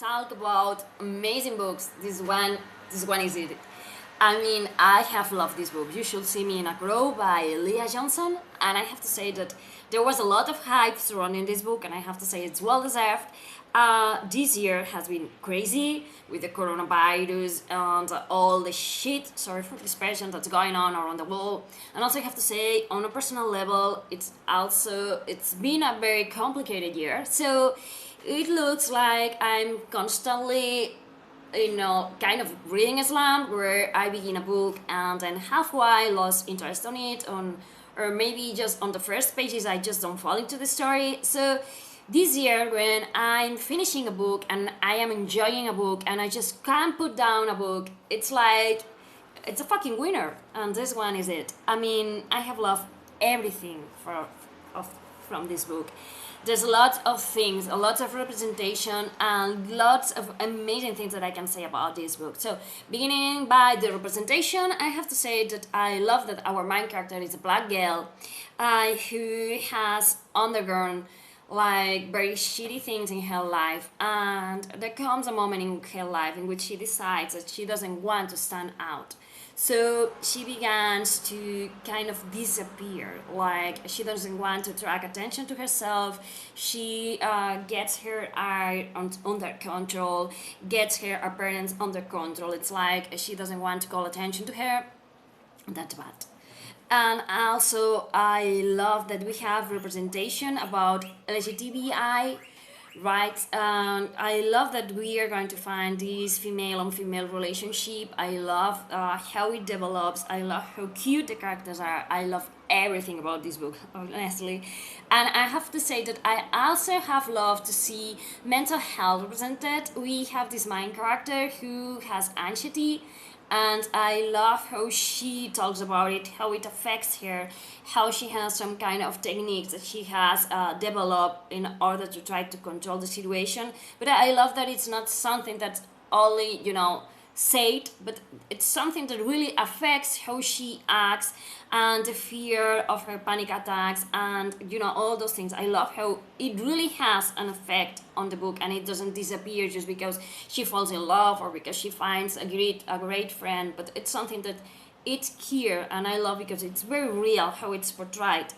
talk about amazing books, this one is it. I mean, I have loved this book. You Should See Me in a Crow by Leah Johnson, and I have to say that there was a lot of hype surrounding this book, and I have to say it's well deserved. This year has been crazy with the coronavirus and all the shit, sorry for the expression, that's going on around the world. And also I have to say, on a personal level, it's been a very complicated year. So it looks like I'm constantly kind of reading a slam where I begin a book and then halfway lost interest on it, or maybe just on the first pages I just don't fall into the story. So this year, when I'm finishing a book and I am enjoying a book and I just can't put down a book, it's like it's a fucking winner, and this one is it. I mean, I have loved everything of, from this book. There's lots of things, a lot of representation, and lots of amazing things that I can say about this book. So, beginning by the representation, I have to say that I love that our main character is a black girl who has undergone like very shitty things in her life, and there comes a moment in her life in which she decides that she doesn't want to stand out. So she begins to kind of disappear, like she doesn't want to attract attention to herself. She gets her eye under control, gets her appearance under control. It's like she doesn't want to call attention to her. That's bad. And also, I love that we have representation about LGBTI rights. I love that we are going to find this female on female relationship. I love how it develops. I love how cute the characters are. I love everything about this book, honestly. And I have to say that I also have loved to see mental health represented. We have this main character who has anxiety, and I love how she talks about it, how it affects her, how she has some kind of techniques that she has developed in order to try to control the situation. But I love that it's not something that's only, said, but it's something that really affects how she acts, and the fear of her panic attacks, and all those things. I love how it really has an effect on the book, and it doesn't disappear just because she falls in love or because she finds a great friend, but it's something that it's here, and I love because it's very real how it's portrayed.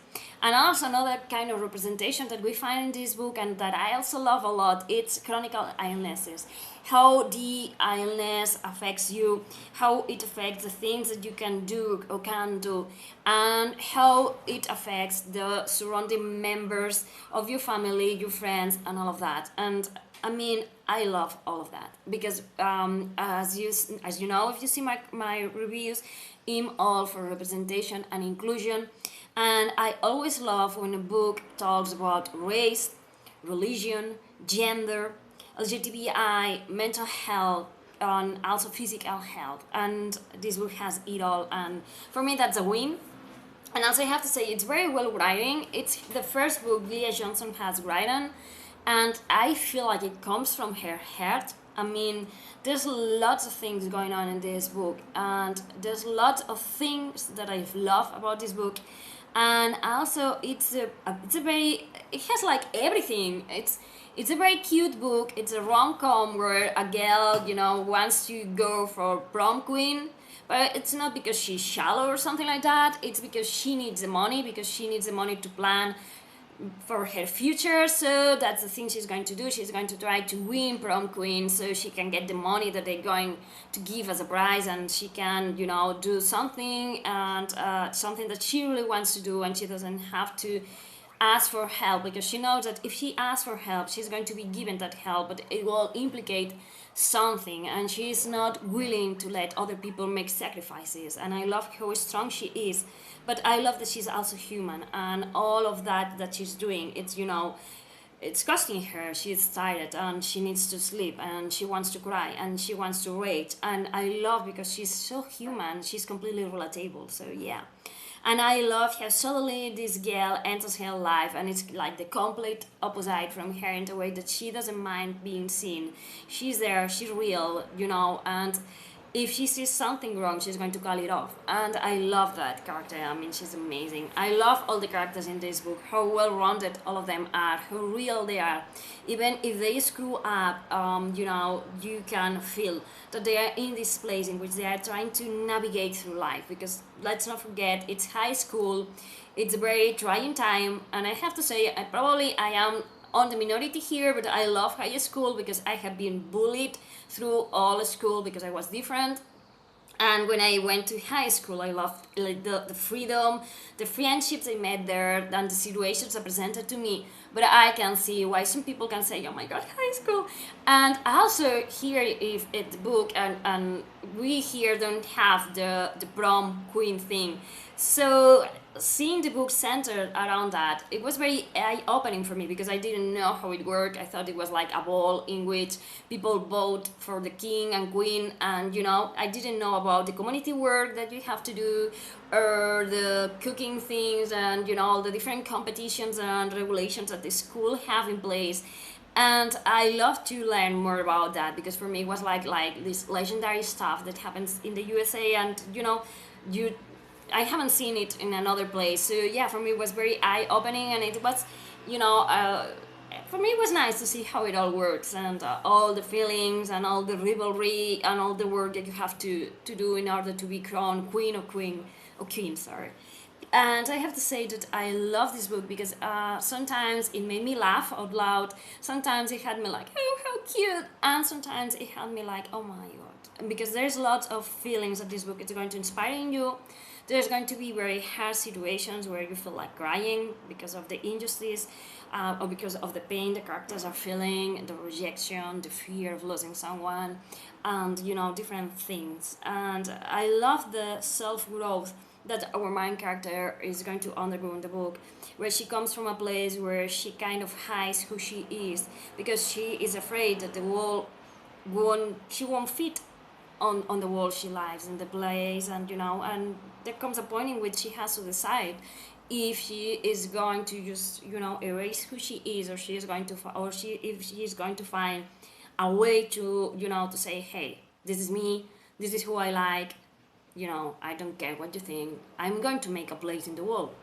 And also another kind of representation that we find in this book, and that I also love a lot, it's chronic illnesses. How the illness affects you, how it affects the things that you can do or can do, and how it affects the surrounding members of your family, your friends, and all of that. And I mean, I love all of that because, as you know, if you see my reviews, I'm all for representation and inclusion, and I always love when a book talks about race, religion, gender, LGBTI, mental health, and also physical health. And this book has it all, and for me, that's a win. And also, I have to say, it's very well writing. It's the first book Leah Johnson has written, and I feel like it comes from her heart. I mean, there's lots of things going on in this book, and there's lots of things that I love about this book. And also, it has like everything. It's a very cute book. It's a rom-com where a girl, wants to go for prom queen, but it's not because she's shallow or something like that. It's because she needs the money, to plan for her future. So that's the thing she's going to do. She's going to try to win prom queen so she can get the money that they're going to give as a prize, and she can do something, and something that she really wants to do, and she doesn't have to ask for help, because she knows that if she asks for help, she's going to be given that help, but it will implicate something, and she's not willing to let other people make sacrifices. And I love how strong she is, but I love that she's also human, and all of that she's doing, it's costing her. She's tired, and she needs to sleep, and she wants to cry, and she wants to rage, and I love because she's so human. She's completely relatable. So yeah. And I love how suddenly this girl enters her life, and it's like the complete opposite from her in the way that she doesn't mind being seen. She's there, she's real, and if she sees something wrong, she's going to call it off. And I love that character. I mean, she's amazing. I love all the characters in this book, how well-rounded all of them are, how real they are. Even if they screw up, you can feel that they are in this place in which they are trying to navigate through life. Because let's not forget, it's high school, it's a very trying time, and I have to say, I am on the minority here, but I love high school because I have been bullied through all school because I was different. And when I went to high school, I loved like the freedom, the friendships I made there, and the situations that presented to me. But I can see why some people can say, oh my god, high school. And also here, if at the book, and we here don't have the prom queen thing. So seeing the book centered around that, it was very eye-opening for me because I didn't know how it worked. I thought it was like a ball in which people vote for the king and queen, and I didn't know about the community work that you have to do, or the cooking things, and all the different competitions and regulations that the school have in place. And I love to learn more about that because for me it was like this legendary stuff that happens in the USA, and I haven't seen it in another place. So yeah, for me it was very eye-opening, and it was, for me it was nice to see how it all works, and all the feelings and all the rivalry and all the work that you have to do in order to be crowned queen or king, sorry. And I have to say that I love this book because sometimes it made me laugh out loud, sometimes it had me like, oh, how cute, and sometimes it had me like, oh my god. Because there's lots of feelings that this book is going to inspire in you. There's going to be very hard situations where you feel like crying because of the injustice, or because of the pain the characters are feeling, the rejection, the fear of losing someone, and different things. And I love the self-growth that our main character is going to undergo in the book, where she comes from a place where she kind of hides who she is because she is afraid that the wall she won't fit on the wall she lives in the place, and and there comes a point in which she has to decide if she is going to just erase who she is, or she is going to if she is going to find a way to to say, hey, this is me, this is who I like, I don't care what you think, I'm going to make a place in the wall.